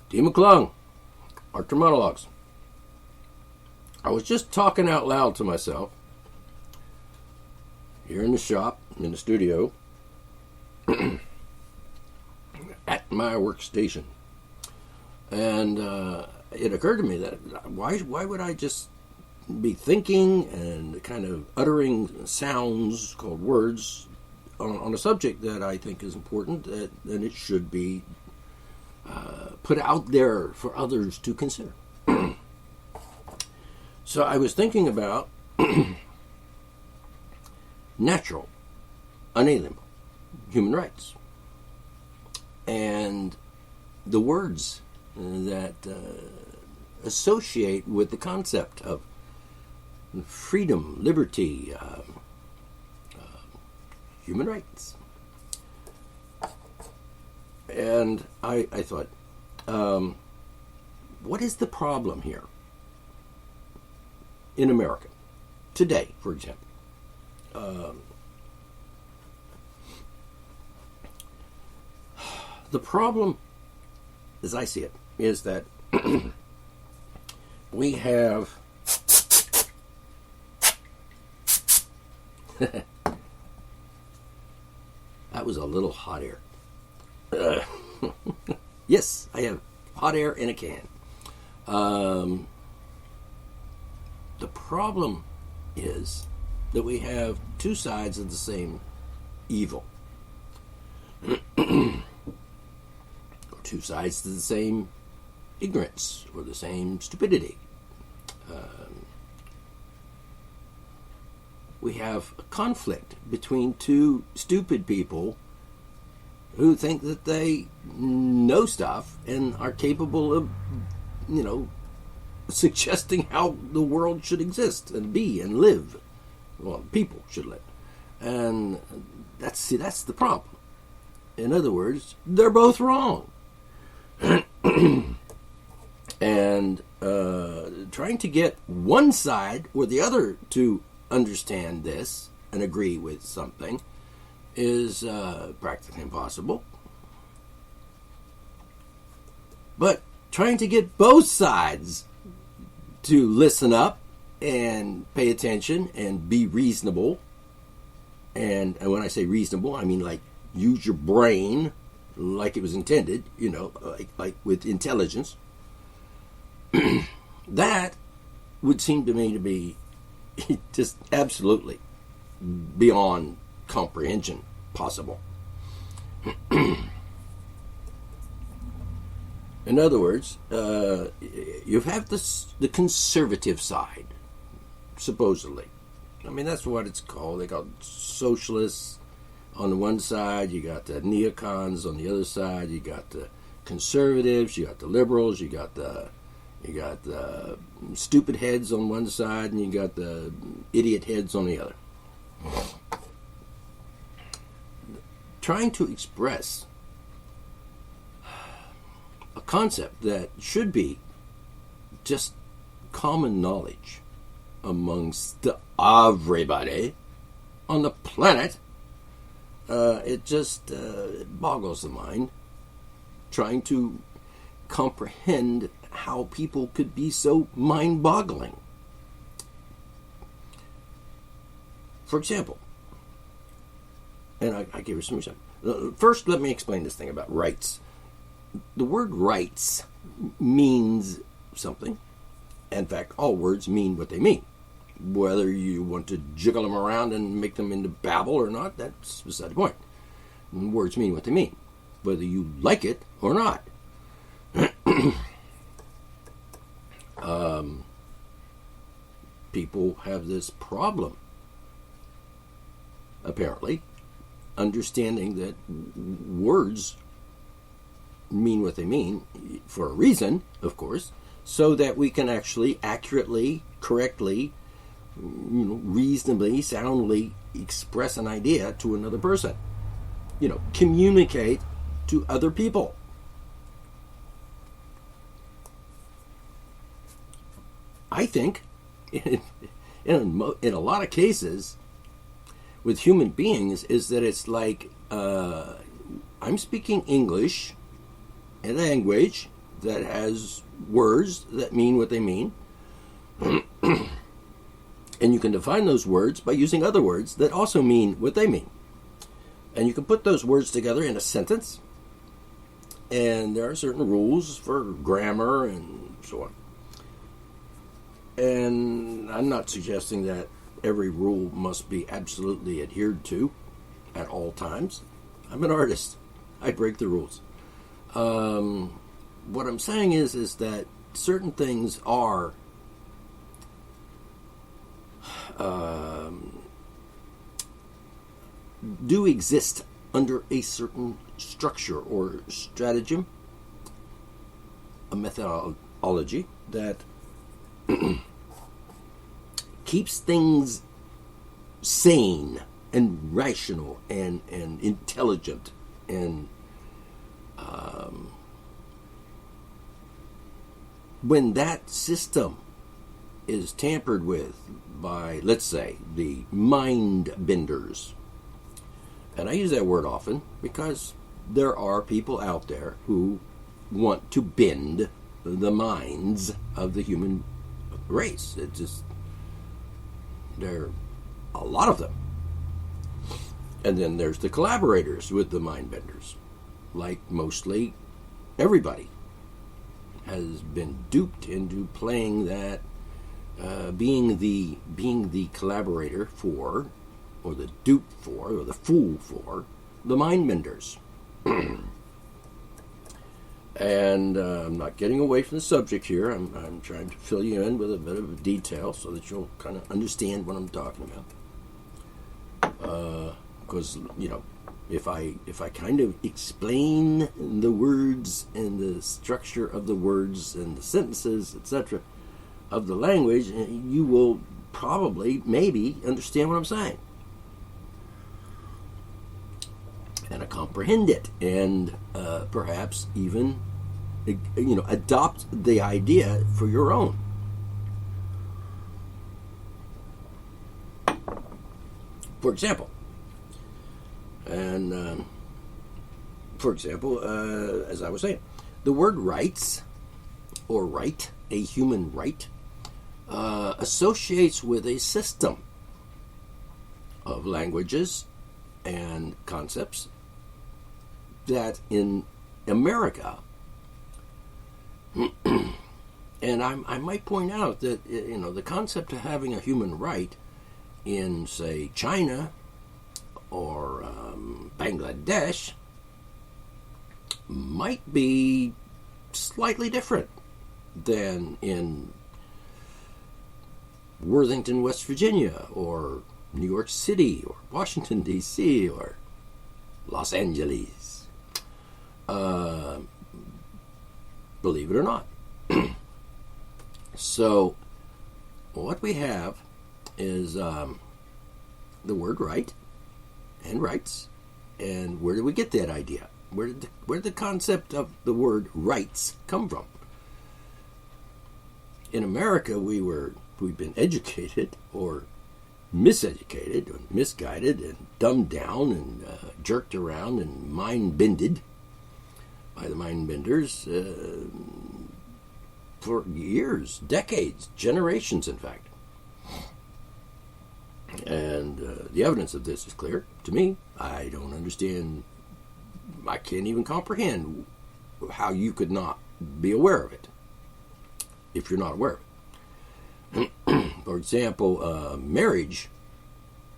D. McClung, Archer Monologues. I was just talking out loud to myself here in the shop, in the studio, at my workstation. And it occurred to me that why would I just be thinking and kind of uttering sounds called words on a subject that I think is important, and it should be put out there for others to consider. So I was thinking about natural, unalienable human rights and the words that associate with the concept of freedom, liberty, human rights. And I thought, what is the problem here in America today, for example? The problem, as I see it, is that we have that was a little hot air. Yes, I have hot air in a can. The problem is that we have two sides of the same evil. Or two sides to the same ignorance or the same stupidity. We have a conflict between two stupid people who think that they know stuff and are capable of, suggesting how the world should exist and be and live. Well, people should live. And that's the problem. In other words, they're both wrong. And trying to get one side or the other to understand this and agree with something is practically impossible. But trying to get both sides to listen up and pay attention and be reasonable, and when I say reasonable, I mean like use your brain like it was intended, like with intelligence, that would seem to me to be just absolutely beyond comprehension possible. In other words, you have the conservative side, supposedly. I mean, that's what it's called. They call it socialists on the one side. You got the neocons on the other side. You got the conservatives. You got the liberals. You got the stupid heads on one side, and you got the idiot heads on the other. Trying to express a concept that should be just common knowledge amongst everybody on the planet, it just boggles the mind trying to comprehend how people could be so mind-boggling. For example, and I gave her some examples. First, let me explain this thing about rights. The word rights means something. In fact, all words mean what they mean. Whether you want to jiggle them around and make them into babble or not, that's beside the point. Words mean what they mean, whether you like it or not. People have this problem, apparently, understanding that words mean what they mean for a reason, of course, so that we can actually accurately, correctly, reasonably, soundly express an idea to another person. Communicate to other people. I think in a lot of cases with human beings is that it's like I'm speaking English, a language that has words that mean what they mean. And you can define those words by using other words that also mean what they mean. And you can put those words together in a sentence. And there are certain rules for grammar and so on. And I'm not suggesting that every rule must be absolutely adhered to at all times. I'm an artist. I break the rules. What I'm saying is that certain things are do exist under a certain structure or stratagem, a methodology that keeps things sane and rational and intelligent and when that system is tampered with by, let's say, the mind benders, and I use that word often because there are people out there who want to bend the minds of the human race. There are a lot of them. And then there's the collaborators with the mind benders. Like mostly everybody has been duped into playing that, being the collaborator for, or the dupe for, or the fool for the mind benders. And I'm not getting away from the subject here. I'm trying to fill you in with a bit of detail so that you'll kind of understand what I'm talking about. Because if I kind of explain the words and the structure of the words and the sentences, etc., of the language, you will probably, maybe, understand what I'm saying. And comprehend it, and perhaps even, adopt the idea for your own. For example, as I was saying, the word rights, or right, a human right, associates with a system of languages and concepts that in America, and I might point out that the concept of having a human right in, say, China or Bangladesh might be slightly different than in Worthington, West Virginia, or New York City, or Washington, D.C., or Los Angeles. Believe it or not. So, what we have is the word right and rights. And where did we get that idea? Where did the concept of the word rights come from? In America, we've been educated or miseducated or misguided and dumbed down and jerked around and mind-bended by the mind-benders for years, decades, generations, in fact. And the evidence of this is clear to me. I don't understand, I can't even comprehend how you could not be aware of it if you're not aware of it. For example, marriage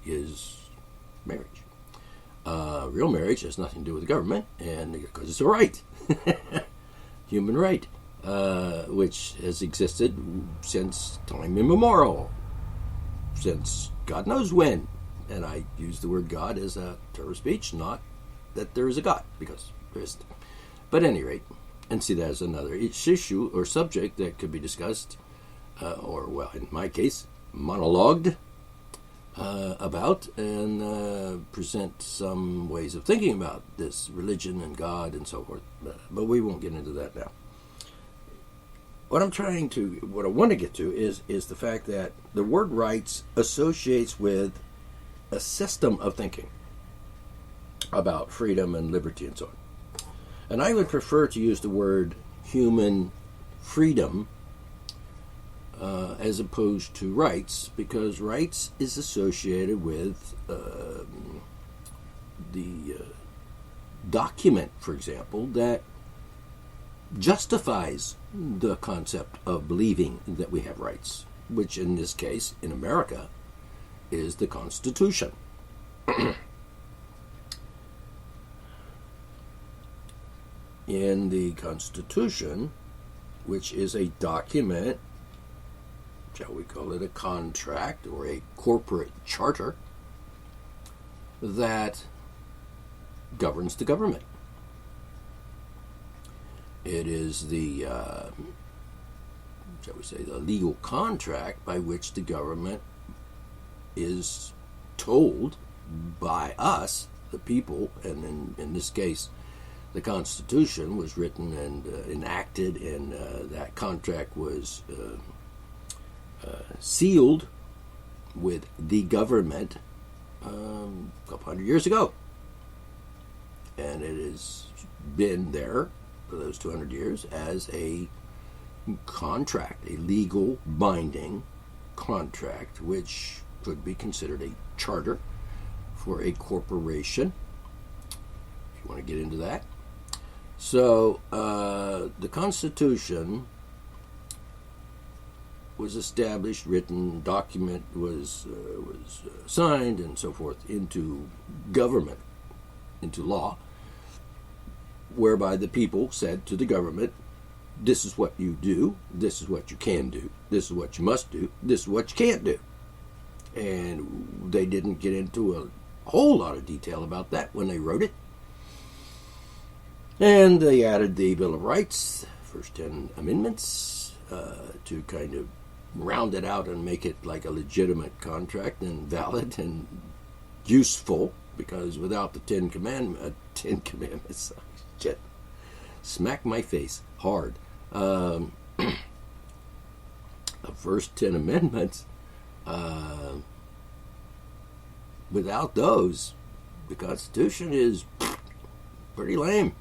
is marriage. Real marriage has nothing to do with the government, and because it's a right, human right, which has existed since time immemorial, since God knows when. And I use the word God as a term of speech, not that there is a God, because there isn't. But at any rate, and see that as another issue or subject that could be discussed, or, well, in my case, monologued about, and present some ways of thinking about this religion and God and so forth. But we won't get into that now. What I want to get to is the fact that the word rights associates with a system of thinking about freedom and liberty and so on. And I would prefer to use the word human freedom as opposed to rights, because rights is associated with the document, for example, that justifies the concept of believing that we have rights, which in this case, in America, is the Constitution. In the Constitution, which is a document, shall we call it a contract or a corporate charter, that governs the government. It is the, shall we say, the legal contract by which the government is told by us, the people, and in this case, the Constitution was written and enacted, and that contract was sealed with the government a couple hundred years ago. And it has been there for those 200 years as a contract, a legal binding contract, which could be considered a charter for a corporation, if you want to get into that. So the Constitution was established, written, document was signed, and so forth into government, into law, whereby the people said to the government, this is what you do, this is what you can do, this is what you must do, this is what you can't do. And they didn't get into a whole lot of detail about that when they wrote it. And they added the Bill of Rights, first 10 amendments, to kind of round it out and make it like a legitimate contract and valid and useful, because without the Ten Commandments, shit, smack my face hard. The first 10 amendments, without those, the Constitution is pretty lame.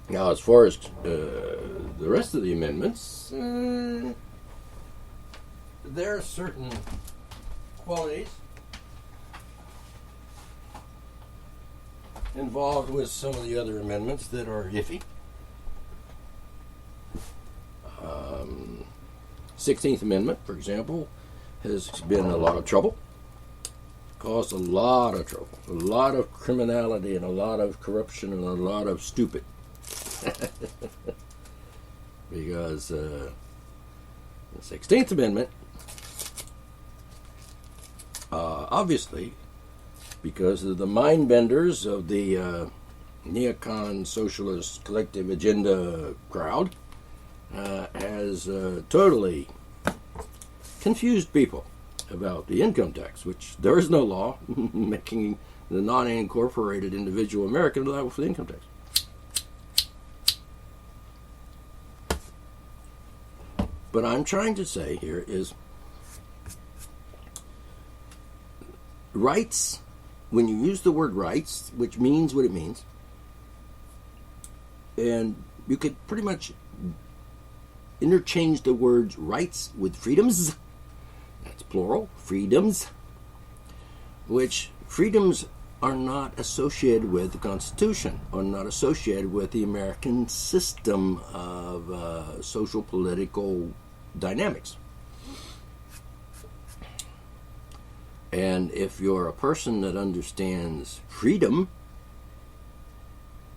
Now, as far as the rest of the amendments, there are certain qualities involved with some of the other amendments that are iffy. 16th Amendment, for example, has been a lot of trouble. Caused a lot of trouble, a lot of criminality, and a lot of corruption, and a lot of stupid. Because the 16th Amendment, obviously, because of the mind benders of the neocon socialist collective agenda crowd, has totally confused people about the income tax, which there is no law making the non-incorporated individual American liable for the income tax. But I'm trying to say here is rights, when you use the word rights, which means what it means, and you could pretty much interchange the words rights with freedoms. That's plural, freedoms, which freedoms are not associated with the Constitution, are not associated with the American system of social political dynamics. And if you're a person that understands freedom,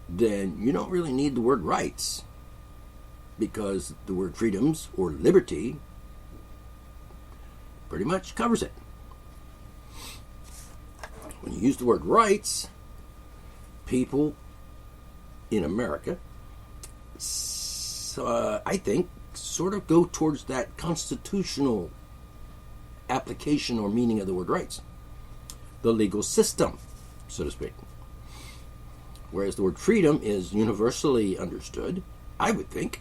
then you don't really need the word rights, because the word freedoms or liberty pretty much covers it. When you use the word rights, people in America, I think, sort of go towards that constitutional application or meaning of the word rights, the legal system, so to speak. Whereas the word freedom is universally understood, I would think,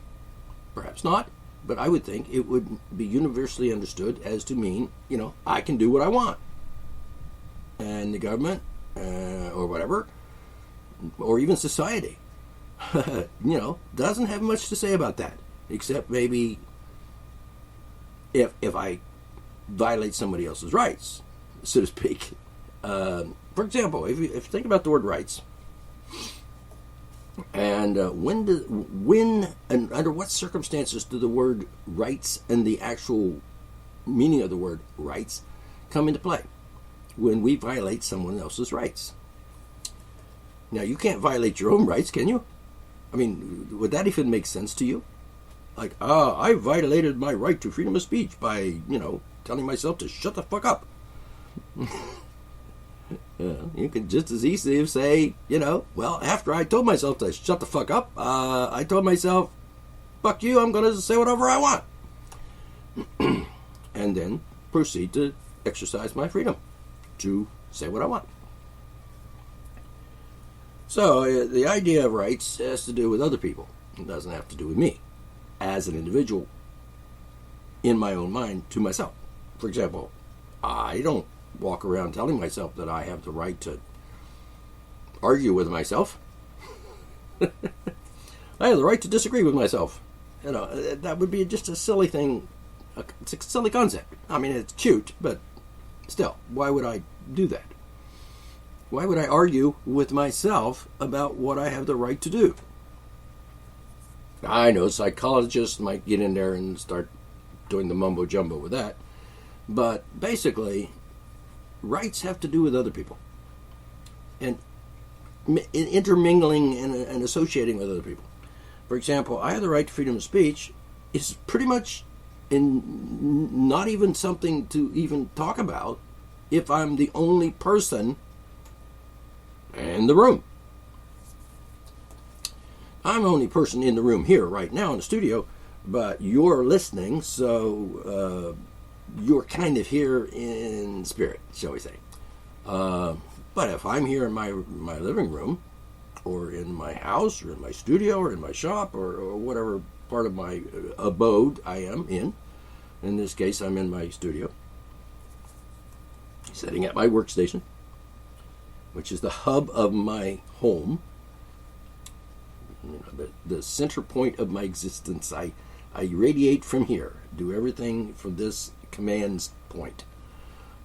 perhaps not, but I would think it would be universally understood as to mean, I can do what I want. And the government, or whatever, or even society, doesn't have much to say about that, except maybe if I violate somebody else's rights, so to speak. For example, if you think about the word rights, and when and under what circumstances do the word rights and the actual meaning of the word rights come into play? When we violate someone else's rights. Now, you can't violate your own rights, can you? I mean, would that even make sense to you? Like, I violated my right to freedom of speech by, telling myself to shut the fuck up. You could just as easily say, well, after I told myself to shut the fuck up, I told myself, fuck you, I'm going to say whatever I want. And then proceed to exercise my freedom to say what I want. So the idea of rights has to do with other people. It doesn't have to do with me as an individual in my own mind to myself. For example, I don't walk around telling myself that I have the right to argue with myself. I have the right to disagree with myself. That would be just a silly thing. It's a silly concept. I mean, it's cute, but still, why would I do that? Why would I argue with myself about what I have the right to do? I know psychologists might get in there and start doing the mumbo jumbo with that, but basically, rights have to do with other people and intermingling and associating with other people. For example, I have the right to freedom of speech is pretty much not even something to even talk about if I'm the only person in the room. I'm the only person in the room here right now in the studio, but you're listening, so you're kind of here in spirit, shall we say. But if I'm here in my living room, or in my house, or in my studio, or in my shop, or whatever part of my abode I am in this case, I'm in my studio, sitting at my workstation, which is the hub of my home, the center point of my existence. I radiate from here, do everything from this command point.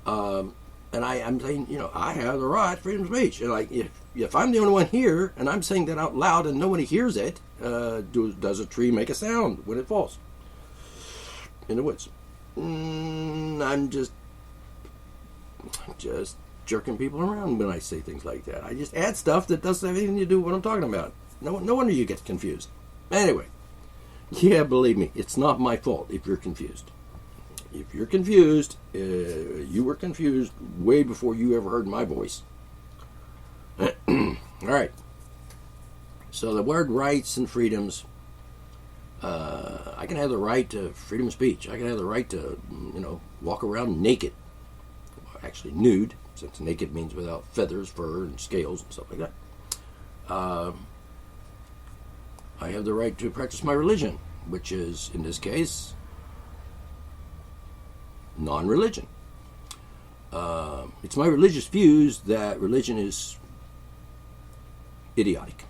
And I'm saying, I have the right to freedom of speech. And if I'm the only one here, and I'm saying that out loud and nobody hears it, does a tree make a sound when it falls in the woods? I'm just jerking people around when I say things like that. I just add stuff that doesn't have anything to do with what I'm talking about. No wonder you get confused. Anyway, yeah, believe me, it's not my fault if you're confused. If you're confused, you were confused way before you ever heard my voice. All right. So the word rights and freedoms, I can have the right to freedom of speech. I can have the right to, walk around naked. Actually nude, since naked means without feathers, fur, and scales and stuff like that. I have the right to practice my religion, which is, in this case, non-religion. It's my religious views that religion is idiotic.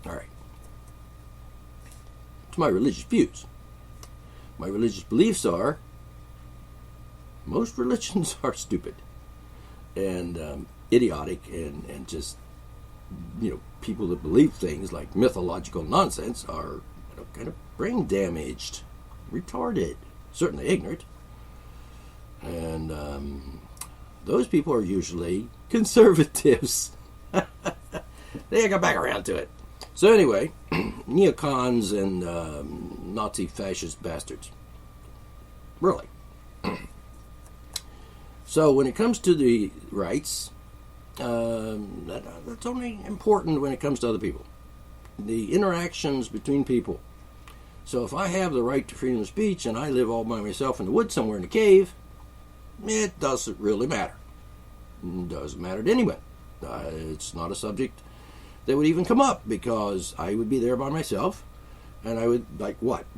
All right. It's my religious views. My religious beliefs are most religions are stupid and idiotic and just, people that believe things like mythological nonsense are kind of brain damaged, retarded, certainly ignorant. And those people are usually conservatives. They got back around to it. So anyway, neocons and Nazi fascist bastards. Really. So when it comes to the rights, that's only important when it comes to other people. The interactions between people. So if I have the right to freedom of speech and I live all by myself in the woods somewhere in a cave, it doesn't really matter. It doesn't matter to anyone. It's not a subject that would even come up because I would be there by myself and I would,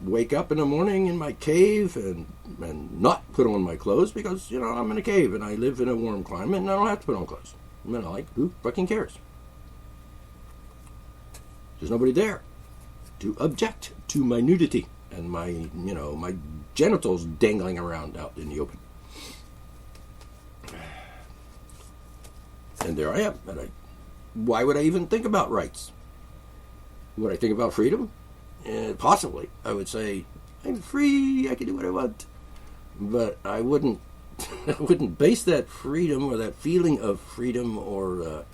wake up in the morning in my cave and not put on my clothes because, I'm in a cave and I live in a warm climate and I don't have to put on clothes. Who fucking cares? There's nobody there to object to my nudity and my genitals dangling around out in the open. And there I am. And why would I even think about rights? Would I think about freedom? Possibly. I would say, I'm free, I can do what I want. But I wouldn't I wouldn't base that freedom or that feeling of freedom or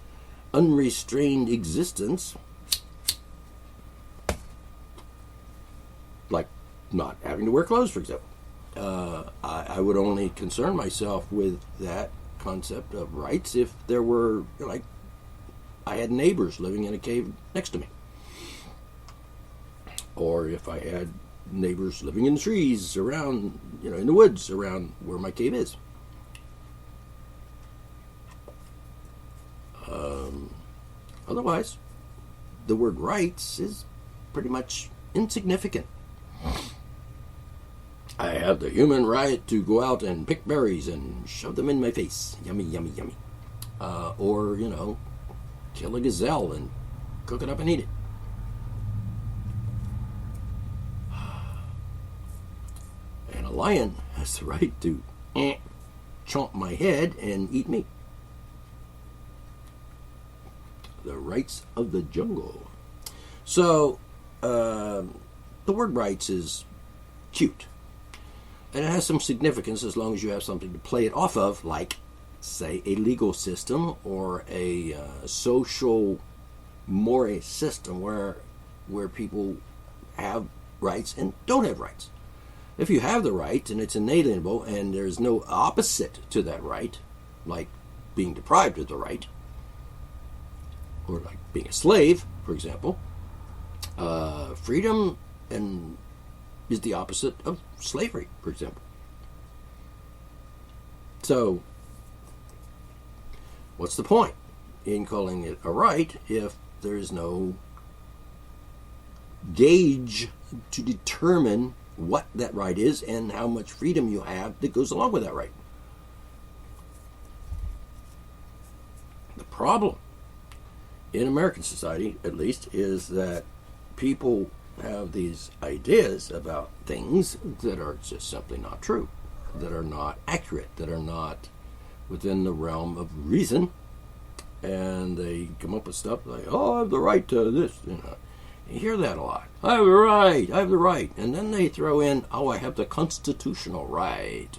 unrestrained existence, like not having to wear clothes, for example. I would only concern myself with that concept of rights if there were, like, I had neighbors living in a cave next to me. Or if I had neighbors living in the trees around, in the woods around where my cave is. Otherwise, the word rights is pretty much insignificant. I have the human right to go out and pick berries and shove them in my face. Yummy, yummy, yummy. Or, kill a gazelle and cook it up and eat it. And a lion has the right to chomp my head and eat me. The rights of the jungle. So, the word rights is cute. And it has some significance as long as you have something to play it off of, like, say, a legal system or a social moral system where people have rights and don't have rights. If you have the right and it's inalienable and there's no opposite to that right, like being deprived of the right, or like being a slave, for example, freedom is the opposite of slavery, for example. So, what's the point in calling it a right if there's no gauge to determine what that right is and how much freedom you have that goes along with that right? The problem in American society, at least, is that people have these ideas about things that are just simply not true, that are not accurate, that are not within the realm of reason, and they come up with stuff like, I have the right to this. You hear that a lot. I have the right. And then they throw in, I have the constitutional right.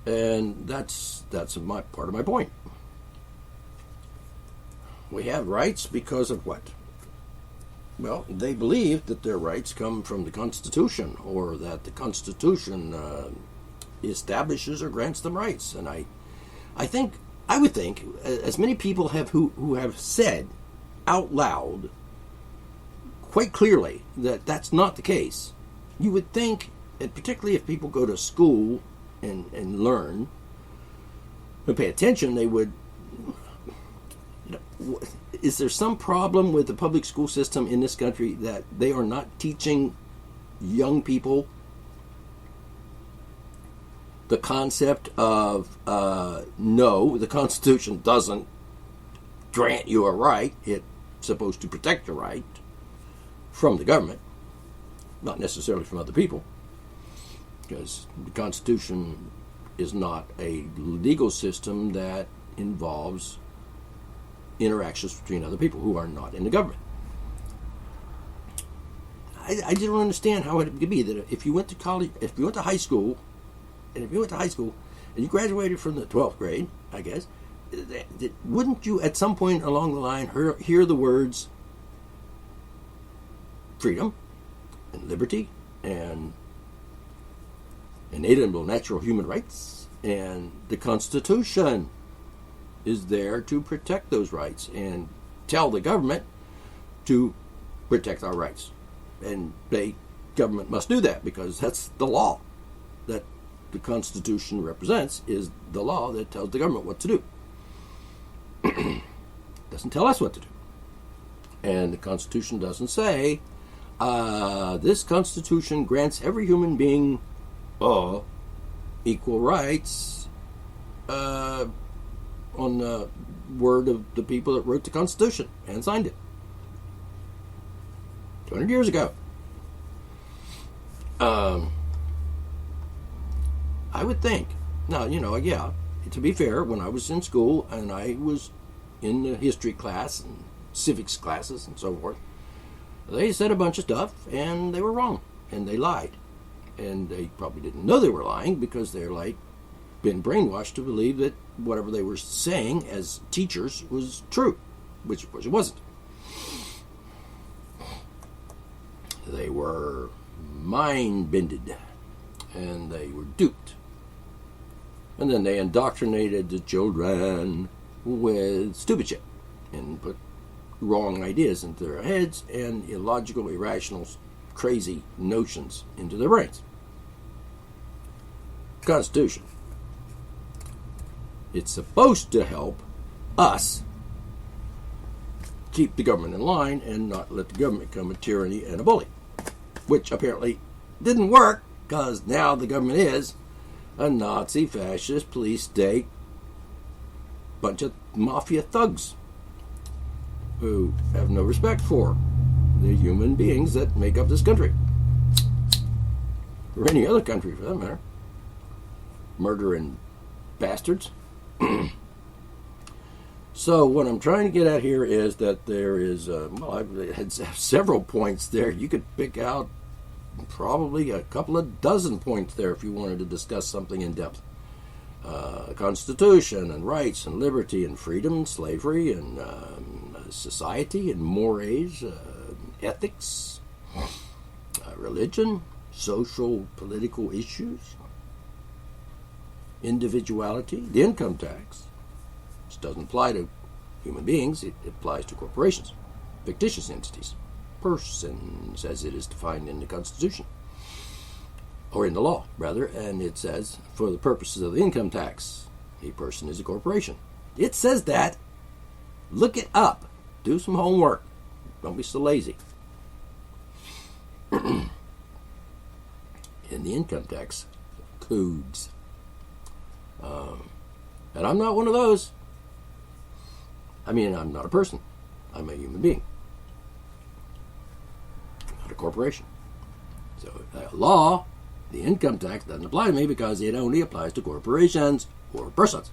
And that's part of my point. We have rights because of what? Well, they believe that their rights come from the Constitution, or that the Constitution establishes or grants them rights. And I would think, as many people have who have said out loud, quite clearly, that that's not the case. You would think, and particularly if people go to school and learn and pay attention, they would. Is there some problem with the public school system in this country that they are not teaching young people the concept of no, the Constitution doesn't grant you a right. It's supposed to protect your right from the government, not necessarily from other people, because the Constitution is not a legal system that involves interactions between other people who are not in the government. I don't understand how it could be that if you went to college, if you went to high school, and you graduated from the 12th grade, I guess, wouldn't you at some point along the line hear the words freedom and liberty and inalienable natural human rights and the Constitution is there to protect those rights and tell the government to protect our rights. And the government must do that because that's the law that the Constitution represents, is the law that tells the government what to do. Doesn't tell us what to do. And the Constitution doesn't say, this Constitution grants every human being equal rights on the word of the people that wrote the Constitution and signed it. 200 years ago. I would think. Now, yeah, to be fair, when I was in school and I was in the history class and civics classes and so forth, they said a bunch of stuff and they were wrong and they lied. And they probably didn't know they were lying because they're been brainwashed to believe that whatever they were saying as teachers was true, which of course it wasn't. They were mind-bended and they were duped. And then they indoctrinated the children with stupid shit and put wrong ideas into their heads and illogical, irrational, crazy notions into their brains. Constitution. It's supposed to help us keep the government in line and not let the government become a tyranny and a bully, which apparently didn't work because now the government is a Nazi, fascist, police state, bunch of mafia thugs who have no respect for the human beings that make up this country, or any other country for that matter. Murdering bastards. So what I'm trying to get at here is that there is, I've had several points there. You could pick out probably a couple of dozen points there if you wanted to discuss something in depth. Constitution and rights and liberty and freedom, slavery and society and mores, ethics, religion, social, political issues, individuality, the income tax. This doesn't apply to human beings, it applies to corporations, fictitious entities, persons as it is defined in the Constitution, or in the law, rather, and it says, for the purposes of the income tax, a person is a corporation. It says that. Look it up. Do some homework. Don't be so lazy. In the income tax codes. And I'm not one of those. I mean, I'm not a person. I'm a human being. I'm not a corporation. So, law, the income tax doesn't apply to me because it only applies to corporations or persons.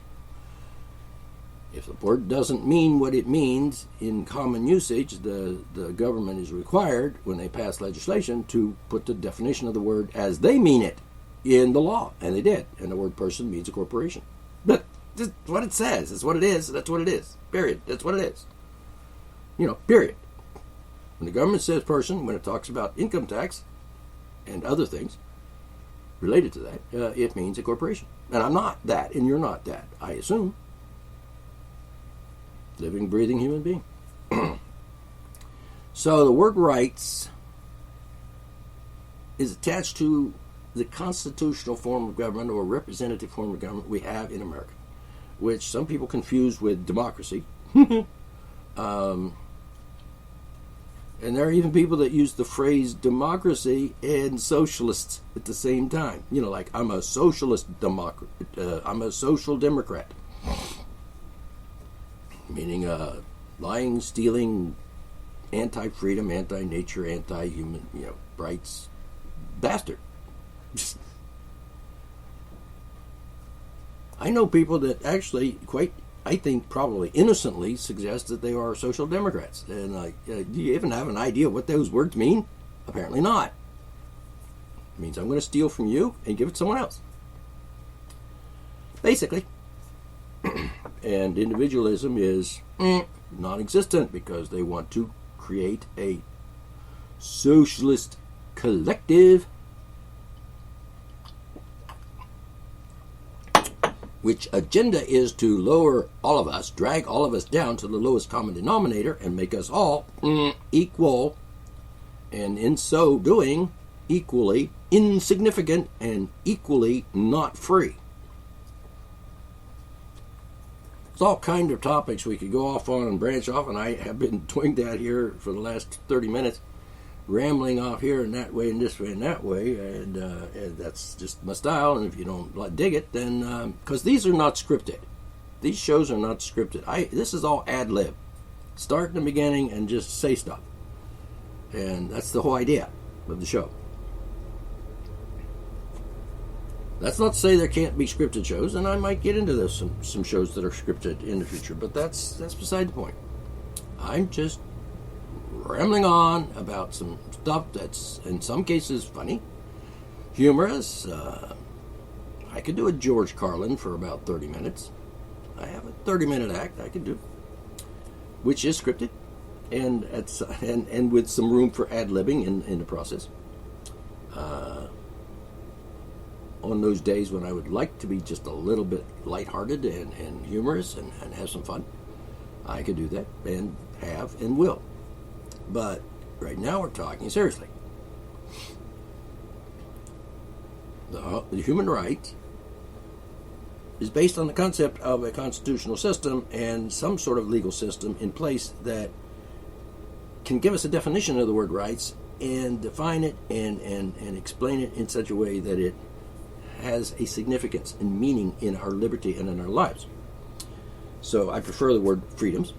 If the word doesn't mean what it means in common usage, the government is required, when they pass legislation, to put the definition of the word as they mean it in the law. And they did. And the word person means a corporation. But that's what it says. It's what it is. That's what it is. Period. That's what it is. Period. When the government says person, when it talks about income tax and other things related to that, it means a corporation. And I'm not that, and you're not that, I assume. Living, breathing human being. So the word rights is attached to the constitutional form of government or representative form of government we have in America, which some people confuse with democracy. And there are even people that use the phrase democracy and socialists at the same time. Like I'm a socialist democrat. I'm a social democrat. Meaning lying, stealing, anti-freedom, anti-nature, anti-human, rights bastard. I know people that actually I think probably innocently suggest that they are social democrats. And do you even have an idea what those words mean? Apparently not. It means I'm going to steal from you and give it to someone else. Basically. And individualism is non-existent because they want to create a socialist collective which agenda is to lower all of us, drag all of us down to the lowest common denominator and make us all equal, and in so doing, equally insignificant and equally not free. There's all kinds of topics we could go off on and branch off, and I have been doing that here for the last 30 minutes, rambling off here and that way and this way and that way, and that's just my style. And if you don't dig it, then because these are not scripted, these shows are not scripted. This is all ad lib. Start in the beginning and just say stuff. And that's the whole idea of the show. That's not to say there can't be scripted shows, and I might get into this, some shows that are scripted in the future, but that's beside the point. I'm just rambling on about some stuff that's in some cases funny, humorous. I could do a George Carlin for about 30 minutes. I have a 30-minute act I could do, which is scripted, and with some room for ad-libbing in the process. On those days when I would like to be just a little bit lighthearted and humorous and have some fun, I could do that and have and will. But right now we're talking seriously. The human right is based on the concept of a constitutional system and some sort of legal system in place that can give us a definition of the word rights and define it and explain it in such a way that it has a significance and meaning in our liberty and in our lives. So I prefer the word freedoms.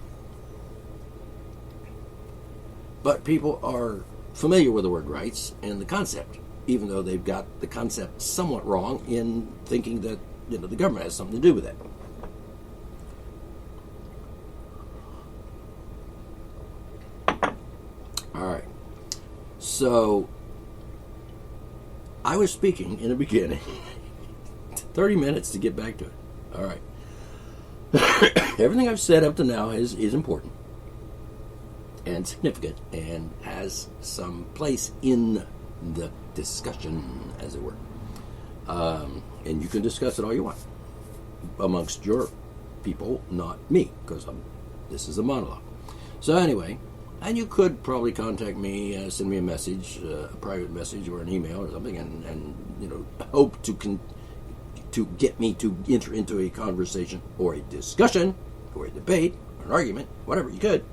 But people are familiar with the word rights and the concept, even though they've got the concept somewhat wrong in thinking that the government has something to do with it. All right. So I was speaking in the beginning. 30 minutes to get back to it. All right. Everything I've said up to now is important and significant and has some place in the discussion, as it were. And you can discuss it all you want amongst your people, not me, because this is a monologue. So anyway, and you could probably contact me, send me a message, a private message or an email or something, and hope to get me to enter into a conversation or a discussion or a debate or an argument, whatever. You could.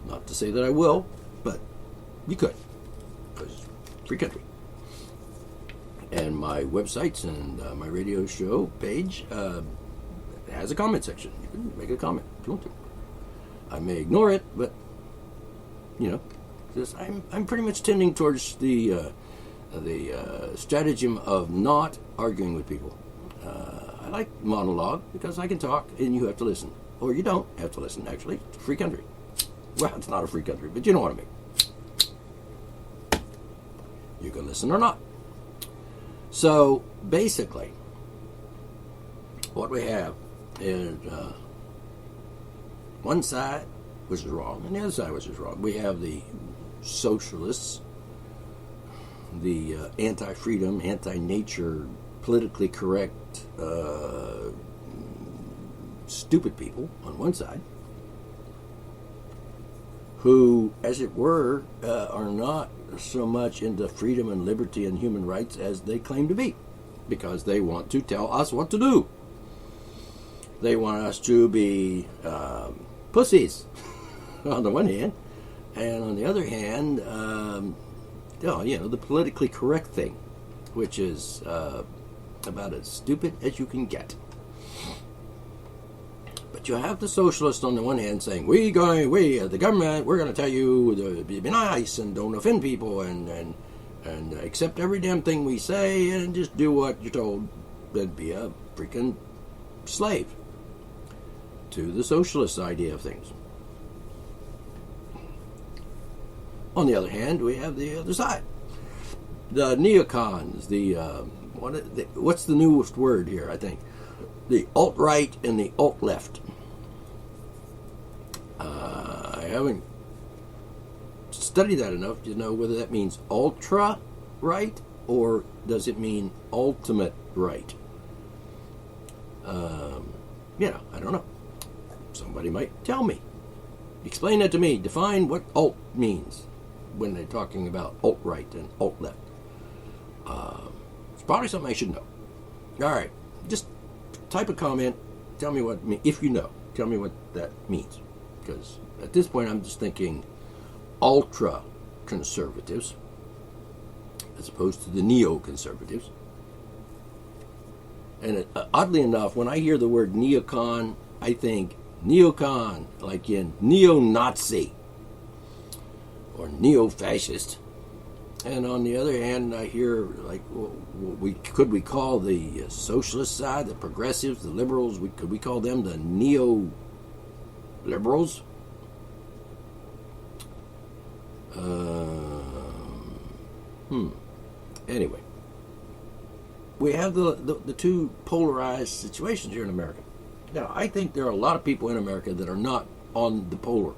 Not to say that I will, but you could, because free country. And my websites and my radio show page has a comment section. You can make a comment if you want to. I may ignore it, but I'm pretty much tending towards the stratagem of not arguing with people. I like monologue because I can talk and you have to listen, or you don't have to listen. Actually, it's a free country. Well, it's not a free country, but you know what I mean. You can listen or not. So basically, what we have is one side which is wrong, and the other side which is wrong. We have the socialists, the anti-freedom, anti-nature, politically correct, stupid people on one side, who, as it were, are not so much into freedom and liberty and human rights as they claim to be, because they want to tell us what to do. They want us to be pussies, on the one hand, and on the other hand, the politically correct thing, which is about as stupid as you can get. But you have the socialists on the one hand saying, we the government, we're going to tell you to be nice and don't offend people and accept every damn thing we say and just do what you're told, and be a freaking slave to the socialist idea of things. On the other hand, we have the other side. The neocons, what's the newest word here, I think? The alt-right and the alt-left. I haven't studied that enough to know whether that means ultra-right or does it mean ultimate right. I don't know. Somebody might tell me. Explain that to me. Define what alt means when they're talking about alt-right and alt-left. It's probably something I should know. All right. Just type a comment. Tell me what, if you know, tell me what that means. Because at this point, I'm just thinking ultra-conservatives as opposed to the neo-conservatives. And oddly enough, when I hear the word neocon, I think neocon, like in neo-Nazi. or neo-fascist. And on the other hand, I hear, like, could we call the socialist side, the progressives, the liberals, could we call them the neo-liberals? Anyway, we have the two polarized situations here in America. Now, I think there are a lot of people in America that are not on the polar.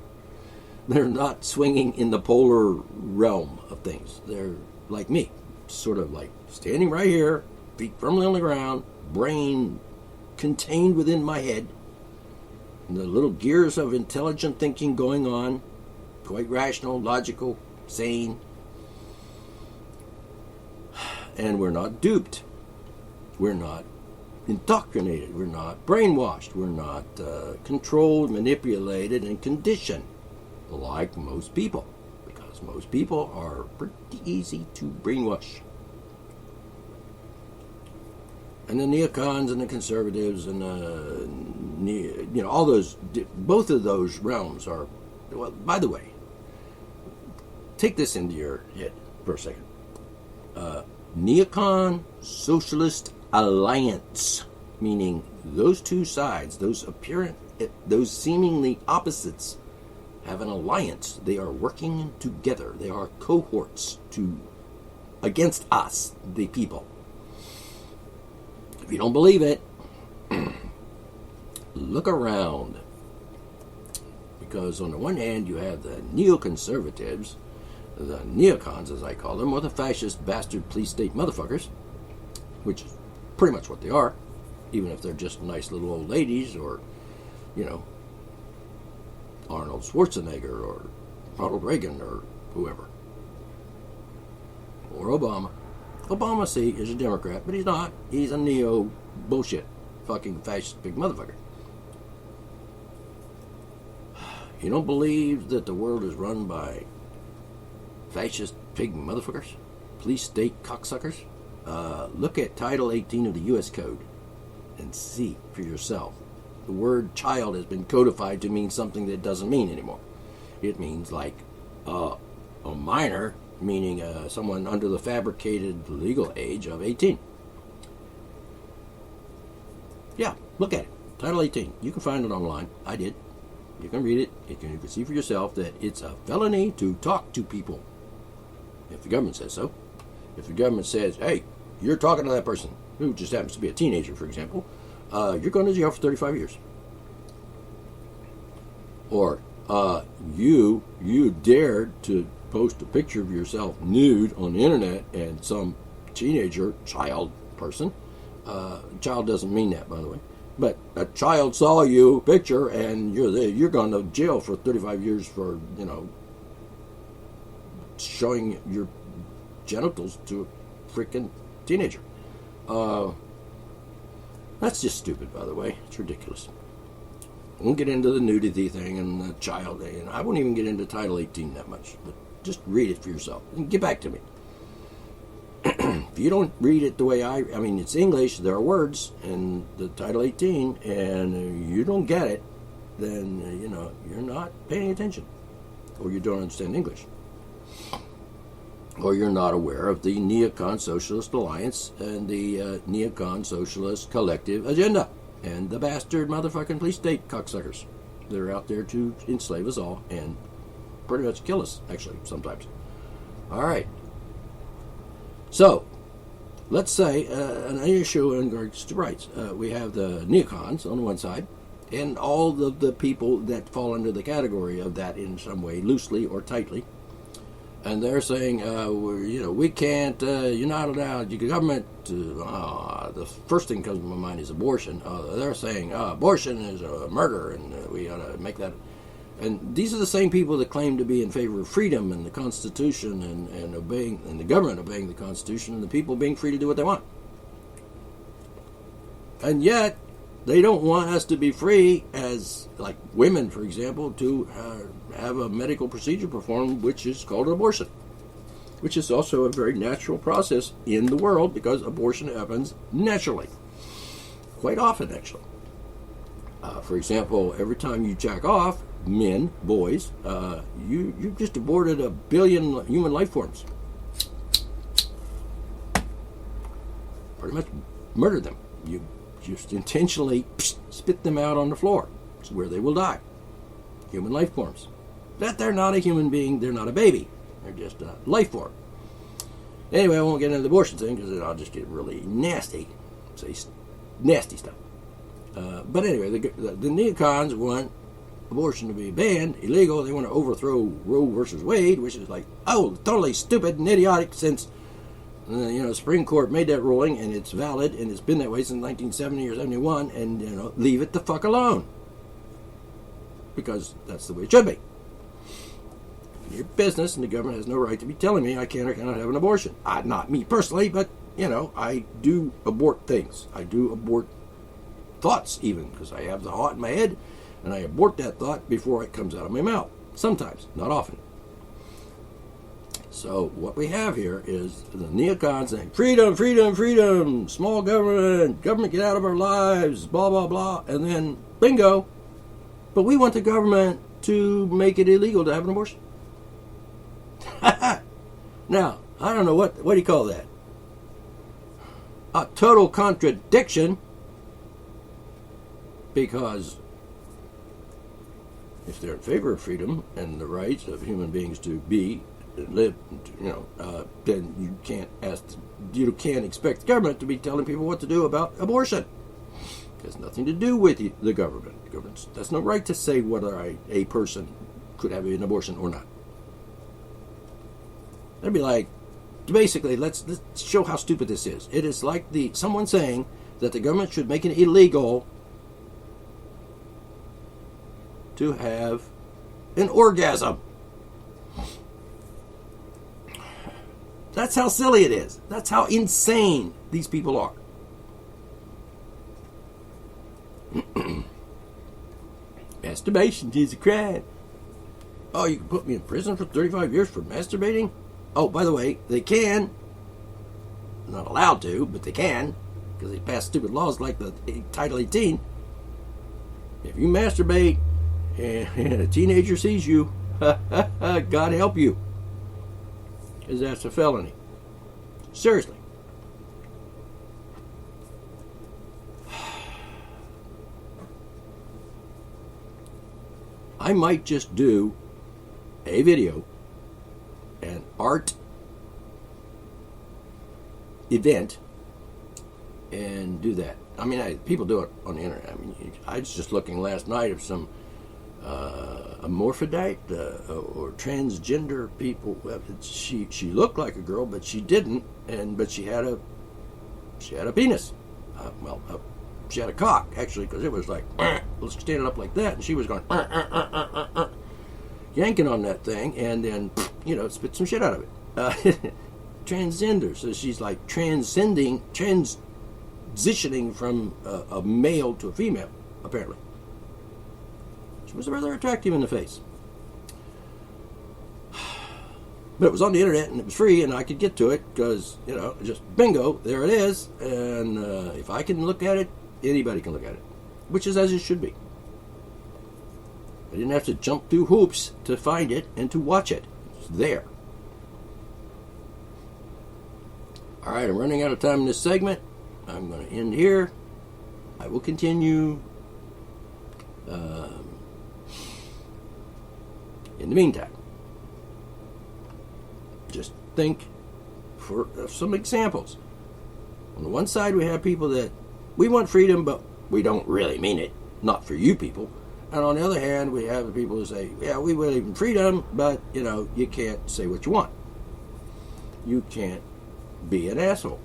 They're not swinging in the polar realm of things. They're like me, sort of like standing right here, feet firmly on the ground, brain contained within my head, and the little gears of intelligent thinking going on, quite rational, logical, sane. And we're not duped. We're not indoctrinated. We're not brainwashed. We're not controlled, manipulated, and conditioned like most people. Because most people are pretty easy to brainwash. And the neocons and the conservatives and all those, both of those realms are, well, by the way, take this into your head for a second. Neocon Socialist Alliance, meaning those two sides, those seemingly opposites, have an alliance. They are working together. They are cohorts against us, the people. If you don't believe it, look around. Because on the one hand, you have the neoconservatives, the neocons, as I call them, or the fascist bastard police state motherfuckers, which is pretty much what they are, even if they're just nice little old ladies, or, Arnold Schwarzenegger, or Ronald Reagan, or whoever. Or Obama. Obama, see, is a Democrat, but he's not. He's a neo-bullshit fucking fascist big motherfucker. You don't believe that the world is run by fascist pig motherfuckers? Police state cocksuckers? Look at Title 18 of the U.S. Code and see for yourself. The word child has been codified to mean something that it doesn't mean anymore. It means like a minor, meaning someone under the fabricated legal age of 18. Yeah, look at it. Title 18. You can find it online. I did. You can read it. You can see for yourself that it's a felony to talk to people. If the government says so. If the government says, hey, you're talking to that person, who just happens to be a teenager, for example, you're going to jail for 35 years. Or you dared to post a picture of yourself nude on the internet, and some teenager, child person, child doesn't mean that, by the way, but a child saw you picture, and you're going to jail for 35 years for, showing your genitals to a freaking teenager. That's just stupid, by the way. It's ridiculous. I won't get into the nudity thing and the child thing, and I won't even get into Title 18 that much, but just read it for yourself and get back to me. If you don't read it the way I mean, it's English, there are words in the Title 18, and you don't get it, then, you're not paying attention, or you don't understand English. Or you're not aware of the Neocon Socialist Alliance and the Neocon Socialist Collective Agenda and the bastard motherfucking police state cocksuckers. They're out there to enslave us all and pretty much kill us, actually, sometimes. All right. So, let's say an issue in regards to rights. We have the neocons on one side and all the people that fall under the category of that in some way, loosely or tightly. And they're saying, we can't, you're not allowed, your government, the first thing that comes to my mind is abortion. They're saying, abortion is a murder, and we ought to make that. And these are the same people that claim to be in favor of freedom and the Constitution and obeying, and the government obeying the Constitution, and the people being free to do what they want. And yet, they don't want us to be free as, like women, for example, to have a medical procedure performed, which is called an abortion, which is also a very natural process in the world because abortion happens naturally, quite often, actually. For example, every time you jack off, men, boys, you just aborted 1 billion human life forms. Pretty much murdered them. You just intentionally spit them out on the floor. It's where they will die. Human life forms. That they're not a human being, they're not a baby. They're just a life form. Anyway, I won't get into the abortion thing because I'll just get really nasty. Say nasty stuff. But anyway, the neocons want abortion to be banned, illegal. They want to overthrow Roe versus Wade, which is like, totally stupid and idiotic since the Supreme Court made that ruling and it's valid and it's been that way since 1970 or 71, and leave it the fuck alone, because that's the way it should be. Your business, and the government has no right to be telling me I can or cannot have an abortion. Not me personally, but I do abort things. I do abort thoughts even, because I have the thought in my head and I abort that thought before it comes out of my mouth. Sometimes, not often. So what we have here is the neocons saying, freedom, freedom, freedom, small government, government get out of our lives, blah, blah, blah, and then bingo. But we want the government to make it illegal to have an abortion. Now, I don't know, what do you call that? A total contradiction, because if they're in favor of freedom and the rights of human beings to be and live, then you can't expect the government to be telling people what to do about abortion. It has nothing to do with the government. The government has no right to say whether a person could have an abortion or not. That'd be like, basically, let's show how stupid this is. It is like someone saying that the government should make it illegal to have an orgasm. That's how silly it is. That's how insane these people are. Masturbation is a crime. Oh, you can put me in prison for 35 years for masturbating? Oh, by the way, they can. They're not allowed to, but they can, because they pass stupid laws like the Title 18. If you masturbate and a teenager sees you, God help you, because that's a felony. Seriously. I might just do a video, an art event, and do that. I mean, people do it on the internet. I mean, I was just looking last night of some amorphodite or transgender people. She looked like a girl, but she didn't, but she had a penis. She had a cock, actually, because it was like, let's stand it up like that, and she was going, yanking on that thing, and then, spit some shit out of it. Transgender, so she's like transitioning from a male to a female, apparently. She was rather attractive in the face. But it was on the internet, and it was free, and I could get to it, because, just bingo, there it is, and if I can look at it, anybody can look at it, which is as it should be. I didn't have to jump through hoops to find it and to watch it. It's there. All right, I'm running out of time in this segment. I'm going to end here. I will continue. In the meantime, just think for some examples. On the one side, we have people that we want freedom, but we don't really mean it. Not for you people. And on the other hand, we have people who say, yeah, we believe in freedom, but, you can't say what you want. You can't be an asshole.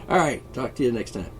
All right, talk to you next time.